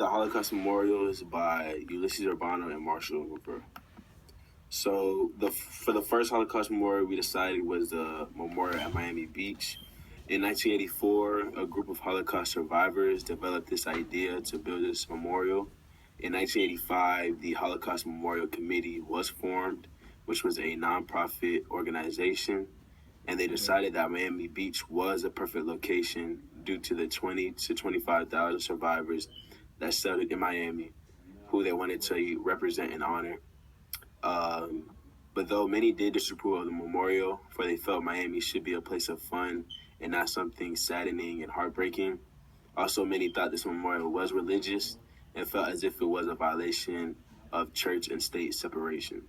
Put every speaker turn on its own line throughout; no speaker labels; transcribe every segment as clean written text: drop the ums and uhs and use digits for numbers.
the Holocaust Memorial is by Ulysses Urbano and Marshall Mavhura. So for the first Holocaust Memorial we decided was the memorial at Miami Beach. In 1984, a group of Holocaust survivors developed this idea to build this memorial. In 1985, the Holocaust Memorial Committee was formed, which was a nonprofit organization, and they decided that Miami Beach was a perfect location due to the 20 to 25,000 survivors that settled in Miami, who they wanted to represent and honor. But though many did disapprove of the memorial, for they felt Miami should be a place of fun and not something saddening and heartbreaking. Also, many thought this memorial was religious and felt as if it was a violation of church and state separation.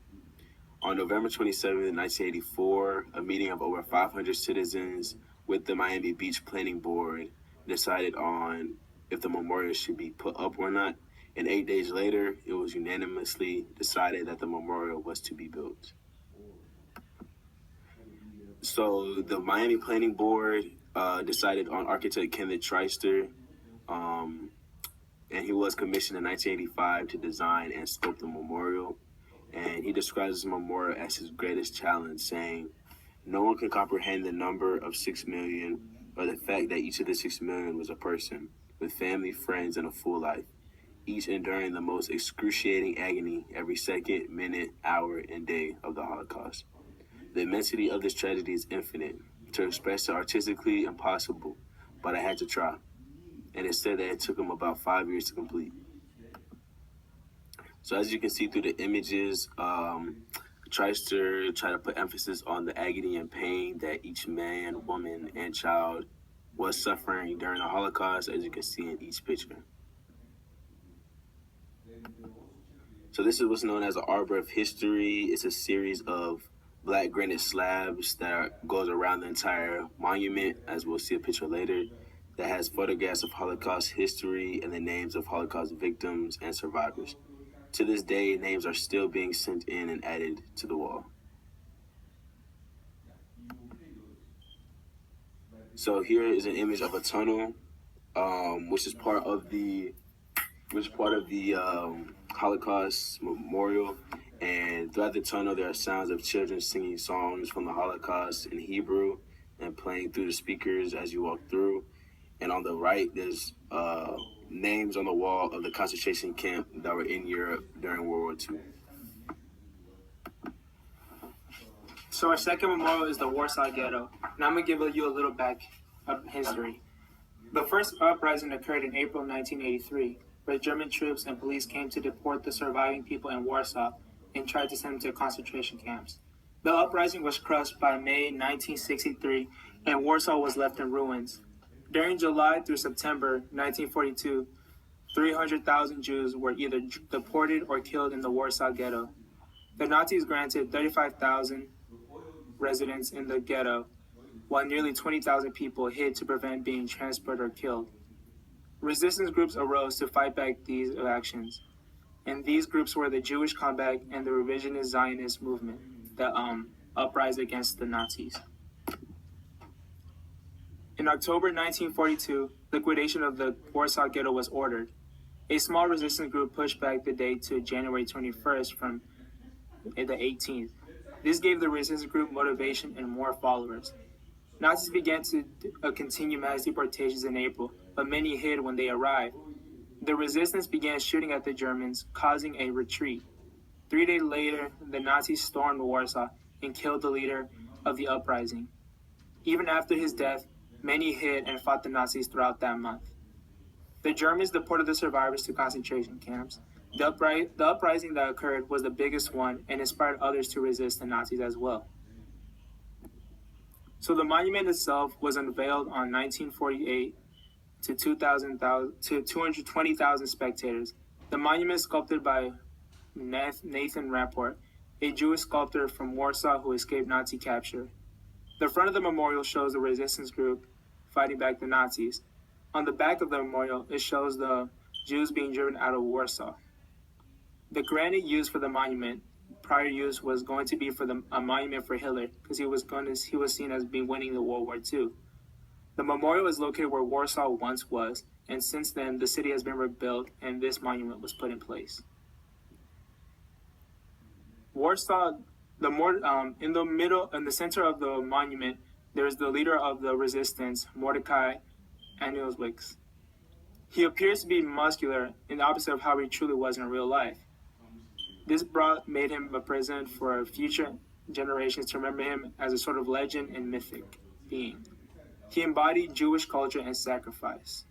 On November 27, 1984, a meeting of over 500 citizens with the Miami Beach Planning Board decided on if the memorial should be put up or not, and 8 days later, it was unanimously decided that the memorial was to be built. So the Miami Planning Board decided on architect Kenneth Treister, and he was commissioned in 1985 to design and sculpt the memorial. And he describes the memorial as his greatest challenge, saying, "No one can comprehend the number of 6 million or the fact that each of the 6 million was a person with family, friends, and a full life, each enduring the most excruciating agony every second, minute, hour, and day of the Holocaust. The immensity of this tragedy is infinite. To express it artistically, impossible, but I had to try." And it said that it took him about 5 years to complete. So as you can see through the images, Treister tried to put emphasis on the agony and pain that each man, woman, and child was suffering during the Holocaust, as you can see in each picture. So this is what's known as the Arbor of History. It's a series of black granite slabs that goes around the entire monument, as we'll see a picture later, that has photographs of Holocaust history and the names of Holocaust victims and survivors. To this day, names are still being sent in and added to the wall. So here is an image of a tunnel, which is part of the Holocaust Memorial. And throughout the tunnel, there are sounds of children singing songs from the Holocaust in Hebrew and playing through the speakers as you walk through. And on the right, there's names on the wall of the concentration camp that were in Europe during World War II.
So our second memorial is the Warsaw Ghetto. Now I'm going to give you a little back of history. The first uprising occurred in April 1983, where German troops and police came to deport the surviving people in Warsaw and tried to send them to concentration camps. The uprising was crushed by May 1963, and Warsaw was left in ruins. During July through September 1942, 300,000 Jews were either deported or killed in the Warsaw Ghetto. The Nazis granted 35,000 residents in the ghetto, while nearly 20,000 people hid to prevent being transported or killed. Resistance groups arose to fight back these actions, and these groups were the Jewish Comeback and the Revisionist Zionist movement, the uprising against the Nazis. In October 1942, liquidation of the Warsaw Ghetto was ordered. A small resistance group pushed back the date to January 21st from the 18th. This gave the resistance group motivation and more followers. Nazis began to continue mass deportations in April, but many hid when they arrived. The resistance began shooting at the Germans, causing a retreat. 3 days later, the Nazis stormed Warsaw and killed the leader of the uprising. Even after his death, many hid and fought the Nazis throughout that month. The Germans deported the survivors to concentration camps. The uprising that occurred was the biggest one and inspired others to resist the Nazis as well. So the monument itself was unveiled on 1948 to 220,000 spectators. The monument is sculpted by Nathan Rapport, a Jewish sculptor from Warsaw who escaped Nazi capture. The front of the memorial shows the resistance group fighting back the Nazis. On the back of the memorial, it shows the Jews being driven out of Warsaw. The granite used for the monument, prior use, was going to be for a monument for Hitler, because he was seen as being winning the World War II. The memorial is located where Warsaw once was, and since then the city has been rebuilt and this monument was put in place. Warsaw, in the middle, in the center of the monument, there is the leader of the resistance, Mordecai Anielewicz. He appears to be muscular, in the opposite of how he truly was in real life. This made him a present for future generations to remember him as a sort of legend and mythic being. He embodied Jewish culture and sacrifice.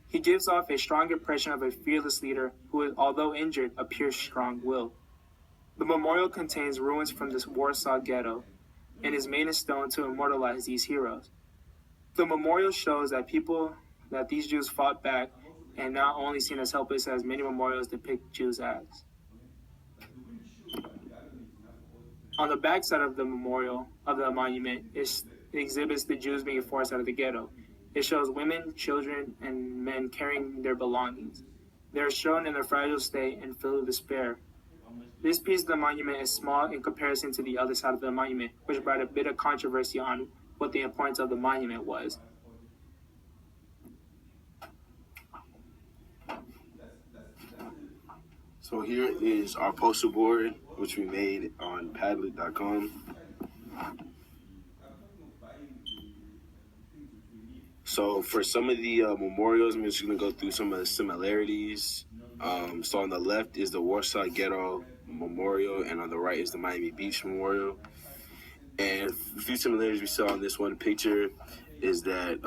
He gives off a strong impression of a fearless leader who, although injured, appears strong-willed. The memorial contains ruins from the Warsaw Ghetto and is made in stone to immortalize these heroes. The memorial shows that these Jews fought back and not only seen as helpless as many memorials depict Jews as. On the backside of the monument, it exhibits the Jews being forced out of the ghetto. It shows women, children, and men carrying their belongings. They are shown in a fragile state and filled with despair. This piece of the monument is small in comparison to the other side of the monument, which brought a bit of controversy on what the importance of the monument was.
So here is our poster board, which we made on Padlet.com. So for some of the memorials, I'm just going to go through some of the similarities. So on the left is the Warsaw Ghetto Memorial, and on the right is the Miami Beach Memorial. And a few similarities we saw in this one picture is that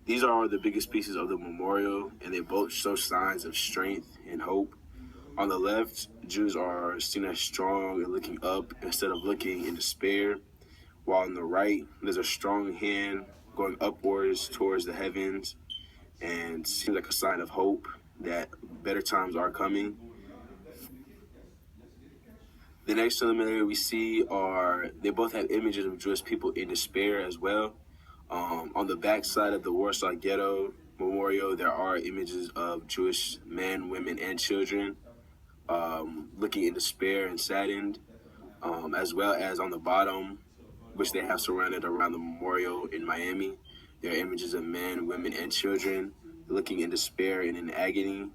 these are the biggest pieces of the memorial, and they both show signs of strength and hope. On the left, Jews are seen as strong and looking up instead of looking in despair, while on the right, there's a strong hand going upwards towards the heavens, and seems like a sign of hope that better times are coming. The next similarity we see are they both have images of Jewish people in despair as well. On the back side of the Warsaw Ghetto Memorial, there are images of Jewish men, women, and children looking in despair and saddened, as well as on the bottom, which they have surrounded around the memorial in Miami. There are images of men, women, and children looking in despair and in agony.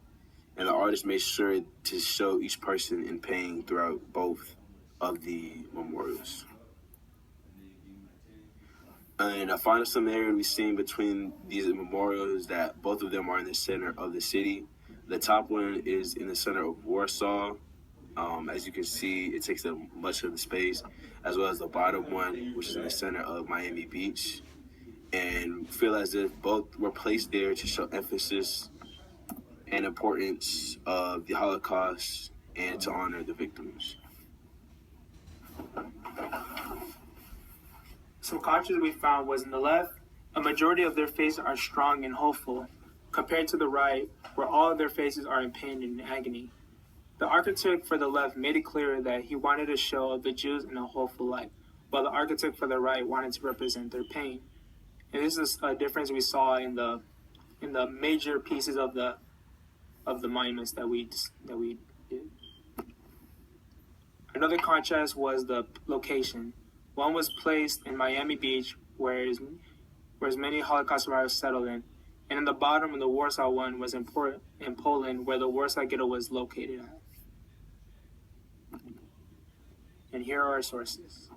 And the artist made sure to show each person in pain throughout both of the memorials. And a final similarity we've seen between these memorials is that both of them are in the center of the city. The top one is in the center of Warsaw. As you can see, it takes up much of the space, as well as the bottom one, which is in the center of Miami Beach. And feel as if both were placed there to show emphasis and importance of the Holocaust and to honor the victims.
Some contrast we found was in the left, a majority of their faces are strong and hopeful, compared to the right, where all of their faces are in pain and agony. The architect for the left made it clear that he wanted to show the Jews in a hopeful light, while the architect for the right wanted to represent their pain. And this is a difference we saw in the major pieces of the monuments that we did. Another contrast was the location. One was placed in Miami Beach, where many Holocaust survivors settled in, and in the bottom of the Warsaw one was in Poland, where the Warsaw Ghetto was located at. And here are our sources.